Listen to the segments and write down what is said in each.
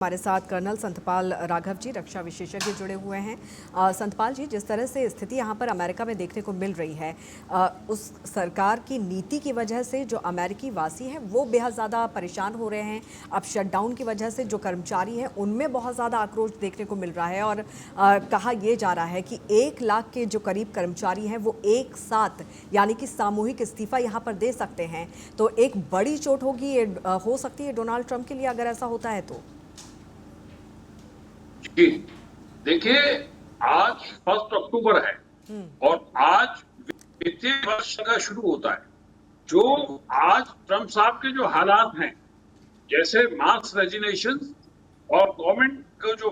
हमारे साथ कर्नल संतपाल राघव जी, रक्षा विशेषज्ञ, जुड़े हुए हैं। संतपाल जी, जिस तरह से स्थिति यहाँ पर अमेरिका में देखने को मिल रही है, उस सरकार की नीति की वजह से जो अमेरिकी वासी हैं वो बेहद ज़्यादा परेशान हो रहे हैं। अब शटडाउन की वजह से जो कर्मचारी हैं उनमें बहुत ज़्यादा आक्रोश देखने को मिल रहा है और कहा यह जा रहा है कि 1 लाख के जो करीब कर्मचारी हैं वो एक साथ यानी कि सामूहिक इस्तीफा यहाँ पर दे सकते हैं। तो एक बड़ी चोट होगी, ये हो सकती है डोनाल्ड ट्रंप के लिए अगर ऐसा होता है तो। जी देखिए, आज 1 अक्टूबर है और आज वित्तीय वर्ष का शुरू होता है। जो आज ट्रंप साहब के जो हालात हैं, जैसे मास रेजिग्नेशन और गवर्नमेंट को जो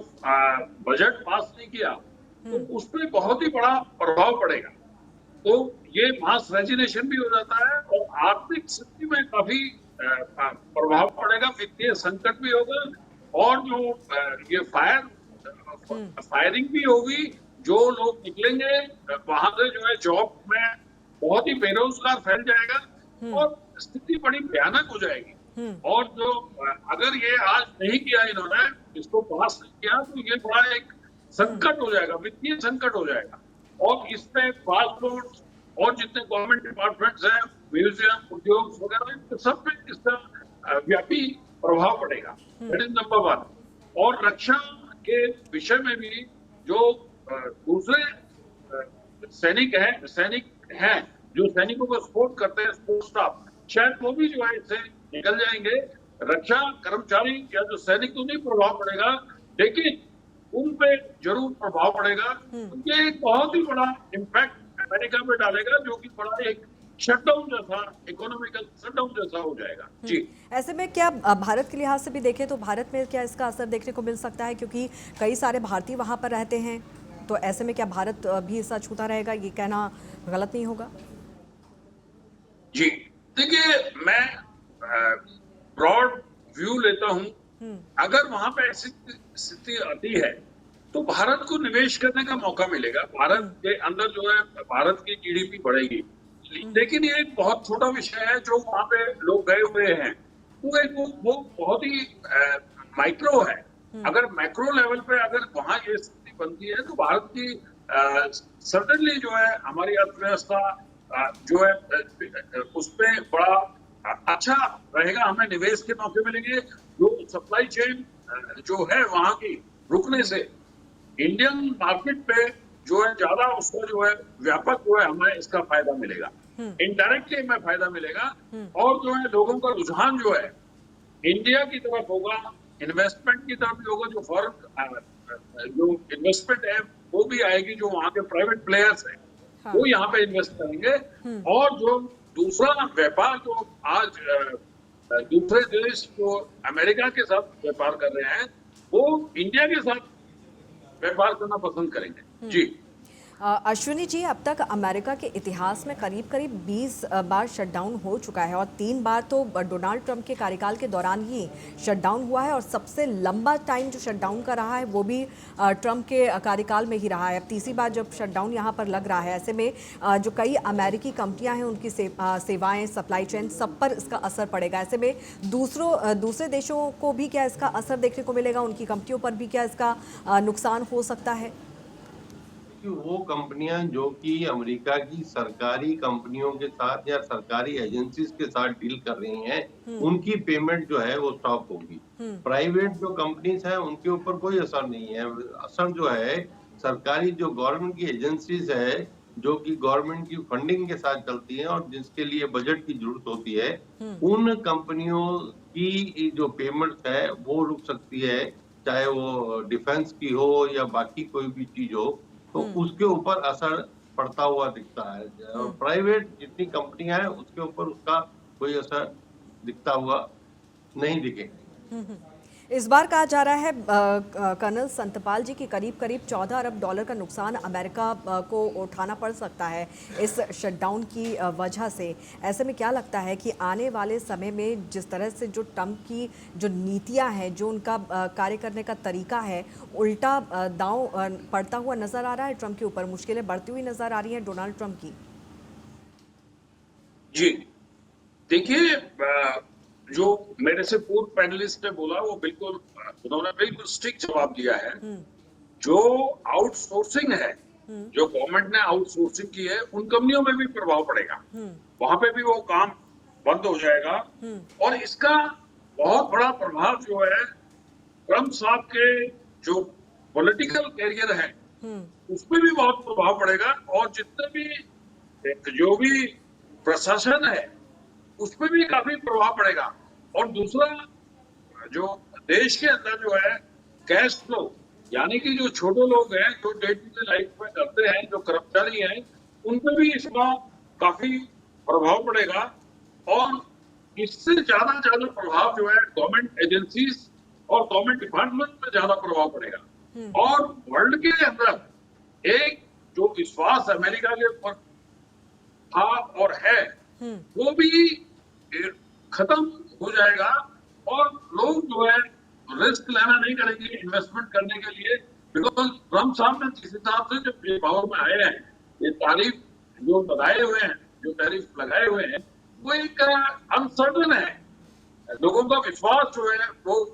बजट पास नहीं किया, तो उस पर बहुत ही बड़ा प्रभाव पड़ेगा। तो ये मास रेजिग्नेशन भी हो जाता है और आर्थिक स्थिति में काफी प्रभाव पड़ेगा, वित्तीय संकट भी होगा और जो ये फायरिंग भी होगी। जो लोग निकलेंगे वहां से जो है जॉब में बहुत ही बेरोजगार फैल जाएगा और स्थिति बड़ी भयानक हो जाएगी। और जो अगर ये आज नहीं किया इन्होंने, इसको पास नहीं किया, तो ये बड़ा एक संकट हो जाएगा, वित्तीय संकट हो जाएगा। और इसमें पासपोर्ट और जितने गवर्नमेंट डिपार्टमेंट्स हैं, म्यूजियम, उद्योग वगैरह, सब पे इसका व्यापी प्रभाव पड़ेगा। That is number 1। और रक्षा के विषय में भी जो दूसरे सैनिक हैं जो सैनिकों को सपोर्ट करते हैं, सपोर्ट स्टाफ, शायद वो भी जो है इससे निकल जाएंगे। रक्षा कर्मचारी या जो सैनिक तो नहीं प्रभाव पड़ेगा, लेकिन उन पे जरूर प्रभाव पड़ेगा। ये एक बहुत ही बड़ा इम्पैक्ट अमेरिका में डालेगा, जो कि बड़ा एक शटडाउन जैसा, इकोनॉमिकल शटडाउन जैसा हो जाएगा। जी, ऐसे में क्या भारत के लिहाज से भी देखें तो भारत में क्या इसका असर देखने को मिल सकता है, क्योंकि कई सारे भारतीय वहां पर रहते हैं, तो ऐसे में क्या भारत भी इसका छूता रहेगा, ये कहना गलत नहीं होगा? जी देखिए, मैं ब्रॉड व्यू लेता हूं। अगर वहां पे ऐसी स्थिति आती है तो भारत को निवेश करने का मौका मिलेगा। भारत के अंदर जो है भारत की जीडीपी बढ़ेगी। लेकिन ये एक बहुत छोटा विषय है जो वहां पे लोग गए हुए हैं। वो बहुत ही माइक्रो है। अगर मैक्रो लेवल पे अगर वहां ये स्थिति बनती है तो भारत की सर्टनली जो है हमारी अर्थव्यवस्था जो है उस पर बड़ा अच्छा रहेगा, हमें निवेश के मौके मिलेंगे। जो सप्लाई चेन जो है वहां की रुकने से इंडियन मार्केट पे जो है ज्यादा उसको जो है व्यापक जो है हमें इसका फायदा मिलेगा, इनडायरेक्टली हमें फायदा मिलेगा। और जो है लोगों का रुझान जो है इंडिया की तरफ होगा, इन्वेस्टमेंट की तरफ भी होगा। जो फॉरेन जो इन्वेस्टमेंट है वो भी आएगी, जो वहां के प्राइवेट प्लेयर्स हैं वो यहाँ पे इन्वेस्ट करेंगे। और जो दूसरा व्यापार जो आज दूसरे देश जो अमेरिका के साथ व्यापार कर रहे हैं, वो इंडिया के साथ व्यापार करना पसंद करेंगे। जी, अश्विनी जी, अब तक अमेरिका के इतिहास में करीब करीब 20 बार शटडाउन हो चुका है और 3 बार तो डोनाल्ड ट्रंप के कार्यकाल के दौरान ही शटडाउन हुआ है और सबसे लंबा टाइम जो शटडाउन का रहा है वो भी ट्रंप के कार्यकाल में ही रहा है। अब तीसरी बार जब शटडाउन यहाँ पर लग रहा है, ऐसे में जो कई अमेरिकी कंपनियां हैं उनकी सेवाएं, सप्लाई चेन, सब पर इसका असर पड़ेगा। ऐसे में दूसरे देशों को भी क्या इसका असर देखने को मिलेगा, उनकी कंपनियों पर भी क्या इसका नुकसान हो सकता है? कि वो कंपनियां जो कि अमेरिका की सरकारी कंपनियों के साथ या सरकारी एजेंसीज के साथ डील कर रही हैं, उनकी पेमेंट जो है वो स्टॉप होगी। प्राइवेट जो कंपनीज हैं उनके ऊपर कोई असर नहीं है। असर जो है सरकारी जो गवर्नमेंट की एजेंसीज है, जो कि गवर्नमेंट की फंडिंग के साथ चलती हैं और जिसके लिए बजट की जरूरत होती है, उन कंपनियों की जो पेमेंट है वो रुक सकती है, चाहे वो डिफेंस की हो या बाकी कोई भी चीज हो, तो उसके ऊपर असर पड़ता हुआ दिखता है। और प्राइवेट जितनी कंपनियां हैं उसके ऊपर उसका कोई असर दिखता हुआ नहीं दिखेगा। इस बार कहा जा रहा है कर्नल संतपाल जी की करीब करीब 14 अरब डॉलर का नुकसान अमेरिका को उठाना पड़ सकता है इस शटडाउन की वजह से। ऐसे में क्या लगता है कि आने वाले समय में जिस तरह से जो ट्रंप की जो नीतियां हैं, जो उनका कार्य करने का तरीका है, उल्टा दांव पड़ता हुआ नजर आ रहा है ट्रंप के ऊपर, मुश्किलें बढ़ती हुई नजर आ रही हैं डोनाल्ड ट्रंप की? जी देखिए, जो मेरे से पूर्व पैनलिस्ट ने बोला वो बिल्कुल, उन्होंने बिल्कुल स्ट्रिक्ट जवाब दिया है। जो आउटसोर्सिंग है, जो गवर्नमेंट ने आउटसोर्सिंग की है, उन कंपनियों में भी प्रभाव पड़ेगा, वहां पे भी वो काम बंद हो जाएगा। और इसका बहुत बड़ा प्रभाव जो है ट्रम्प साहब के जो पॉलिटिकल कैरियर है उसमें भी बहुत प्रभाव पड़ेगा, और जितने भी जो भी प्रशासन है उसमें भी काफी प्रभाव पड़ेगा। और दूसरा, जो देश के अंदर जो है कैश फ्लो, यानी कि जो छोटे लोग हैं जो डे टू डे लाइफ में करते हैं, जो कर्मचारी हैं, उन पे भी इसका काफी प्रभाव पड़ेगा। और इससे ज्यादा प्रभाव जो है गवर्नमेंट एजेंसीज और गवर्नमेंट डिपार्टमेंट में ज्यादा प्रभाव पड़ेगा। और वर्ल्ड के अंदर एक जो विश्वास अमेरिका के ऊपर था और है वो भी खत्म हो जाएगा, और लोग जो है रिस्क लेना नहीं करेंगे इन्वेस्टमेंट करने के लिए। बिकॉज ट्रम्प साहब ने जिस हिसाब से जब ये पावर में आए हैं, ये तारीफ जो लगाए हुए हैं, जो टैरिफ लगाए हुए हैं, वो एक अनसर्टन है। लोगों का विश्वास जो है वो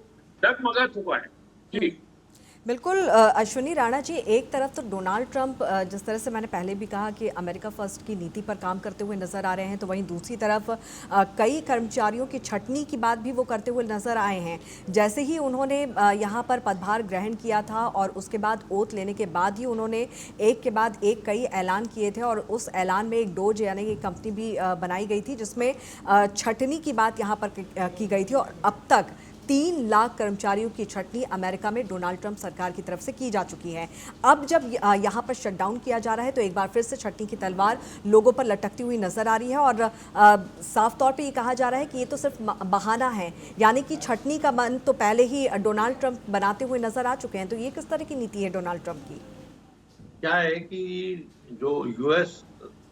डगमगा चुका है। जी बिल्कुल अश्विनी राणा जी, एक तरफ तो डोनाल्ड ट्रंप जिस तरह से मैंने पहले भी कहा कि अमेरिका फर्स्ट की नीति पर काम करते हुए नजर आ रहे हैं, तो वहीं दूसरी तरफ कई कर्मचारियों की छटनी की बात भी वो करते हुए नजर आए हैं। जैसे ही उन्होंने यहाँ पर पदभार ग्रहण किया था और उसके बाद ओथ लेने के बाद ही उन्होंने एक के बाद एक कई ऐलान किए थे, और उस ऐलान में एक डोज यानी कि कंपनी भी बनाई गई थी जिसमें छटनी की बात यहाँ पर की गई थी। और अब तक 3 लाख कर्मचारियों की छटनी अमेरिका में डोनाल्ड ट्रंप सरकार की तरफ से की जा चुकी है। अब जब यहाँ पर शटडाउन किया जा रहा है तो एक बार फिर से छटनी की तलवार लोगों पर लटकती हुई नजर आ रही है, और साफ तौर पे ये कहा जा रहा है कि ये तो सिर्फ बहाना है, यानी कि छटनी का मन तो पहले ही डोनाल्ड ट्रंप बनाते हुए नजर आ चुके हैं। तो ये किस तरह की नीति है डोनाल्ड ट्रंप की? क्या है कि जो यूएस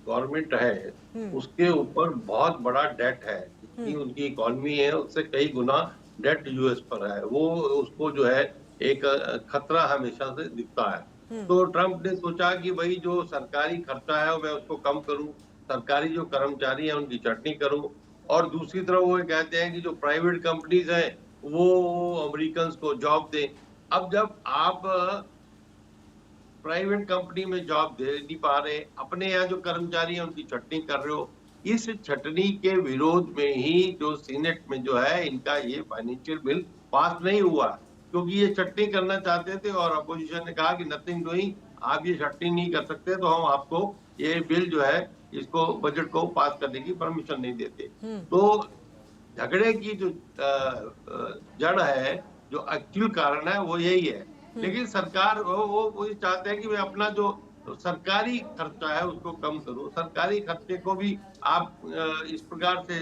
गवर्नमेंट है उसके ऊपर बहुत बड़ा डेट है, जितनी उनकी इकोनॉमी है उससे कई गुना डेट यूएस पर है। वो उसको जो है एक खतरा हमेशा से दिखता है। तो ट्रंप ने सोचा कि भाई जो सरकारी खर्चा है मैं उसको कम करूं, सरकारी जो कर्मचारी हैं उनकी छटनी करूं, और दूसरी तरफ वो कहते हैं कि जो प्राइवेट कंपनीज हैं वो अमेरिकन को जॉब दें। अब जब आप प्राइवेट कंपनी में जॉब दे नहीं पा रहे, अपने यहाँ जो कर्मचारी हैं उनकी छटनी कर रहे हो, इस छटनी के विरोध में ही जो सीनेट में जो है इनका ये फाइनेंशियल बिल पास नहीं हुआ, क्योंकि ये छटनी करना चाहते थे और अपोजिशन ने कहा कि नथिंग डूइंग, आप ये छटनी नहीं कर सकते तो हम आपको ये बिल जो है इसको बजट को पास करने की परमिशन नहीं देते। तो झगड़े की जो जड़ है, जो एक्चुअल कारण है वो यही है। लेकिन सरकार वो ये चाहते हैं कि मैं अपना जो सरकारी खर्चा है उसको कम करूं। सरकारी खर्चे को भी आप इस प्रकार से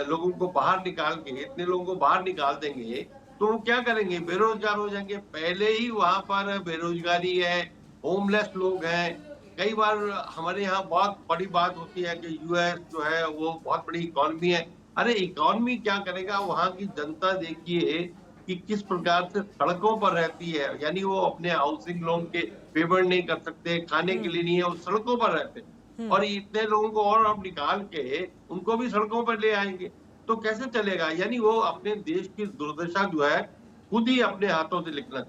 लोगों को बाहर निकाल के, इतने लोगों को बाहर निकाल देंगे तो वो क्या करेंगे? बेरोजगार हो जाएंगे। पहले ही वहां पर बेरोजगारी है, होमलेस लोग हैं। कई बार हमारे यहाँ बहुत बड़ी बात होती है कि यूएस जो है वो बहुत बड़ी इकोनॉमी है। अरे इकोनॉमी क्या करेगा, वहां की जनता देखिए कि किस प्रकार से सड़कों पर रहती है, यानी वो अपने हाउसिंग लोन के पेमेंट नहीं कर सकते, खाने के लिए नहीं है, वो सड़कों पर रहते हैं। और इतने लोगों को और अब निकाल के उनको भी सड़कों पर ले आएंगे तो कैसे चलेगा? यानी वो अपने देश की दुर्दशा जो है खुद ही अपने हाथों से लिखना